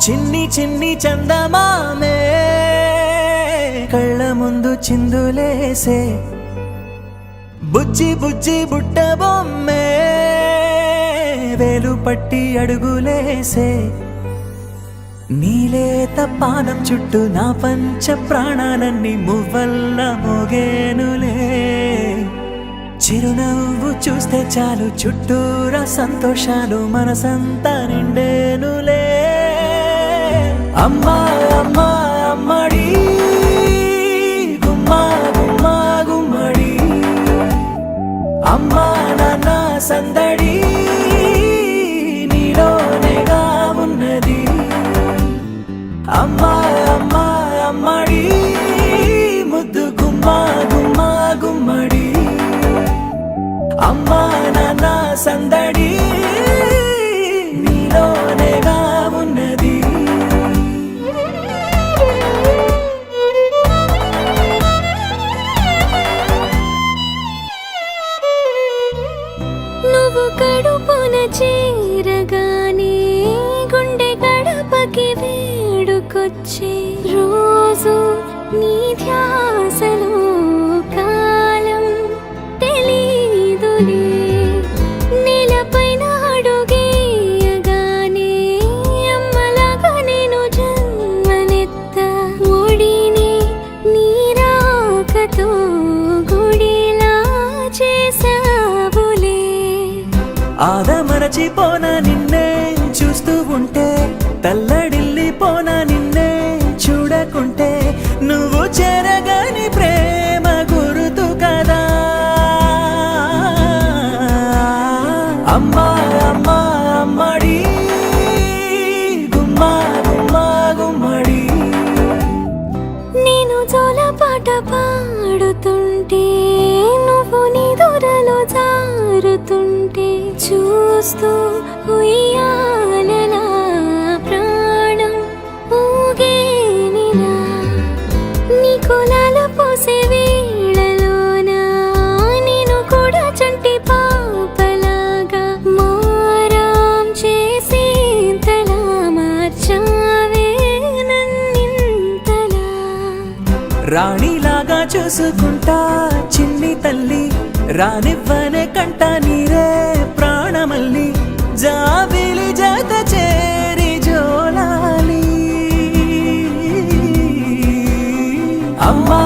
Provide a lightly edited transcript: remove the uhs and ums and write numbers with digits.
చిన్ని చిన్ని చందమామే కళ్ళ ముందు చిందులేసే బుజ్జి బుజ్జి బుట్ట బొమ్మే వేలు పట్టి అడుగులేసే నీలేత పానం చుట్టూ నా పంచ ప్రాణాలన్నీ మువ్వల్ల మోగేనులే చిరునవ్వు చూస్తే చాలు చుట్టూరా సంతోషాలు మనసంతా నిండేనులే అమ్మా అమ్మా అమ్మడి గుమ్మా గుమ్మా గుమ్మడి అమ్మా నాన్న సందడి నీలోనేగా ఉన్నది అమ్మా అమ్మా అమ్మడి ముద్దు గుమ్మా గుమ్మా గుమ్మడి అమ్మా నాన్న సందడి నీలోనేగా ఉన్నది నువ్వు కడుపున చేరగానే గుండె గడపకి వేడుకొచ్చే రోజు నీ ధ్యాసలో కాలం తెలీదులే నేలపైన అడుగేయగానే అమ్మలాగా నేను జన్మనెత్త ఒడిని నీ రాకతో గుడిలా చేసావులే ఆదమరచిపోన నిన్నే చూస్తూ ఉంటే తల్లడిల్లిపోన నిన్నే చూడకుంటే నువ్వు చెరగని ప్రేమ గురుతు కదా అమ్మా అమ్మా అమ్మడి గుమ్మా గుమ్మా గుమ్మడి నేను జోలపాట పాడుతుంటే నువ్వు నీ దూరలో జారుతుంటే చూస్తూ ఉయ్యాలలా ప్రాణం ఊగేనిలా నీ కులాల పోసే వేళలోన నేను కూడా చంటి పాపలాగా మారాం చేసేంతలా మార్చావే నన్నింతలా రాణిలాగా చూసుకుంటా చిన్ని తల్లి రానివ్వనే కంట నీరే ప్రాణమల్లి జాబిలి జత చేరి జోలాలి అమ్మా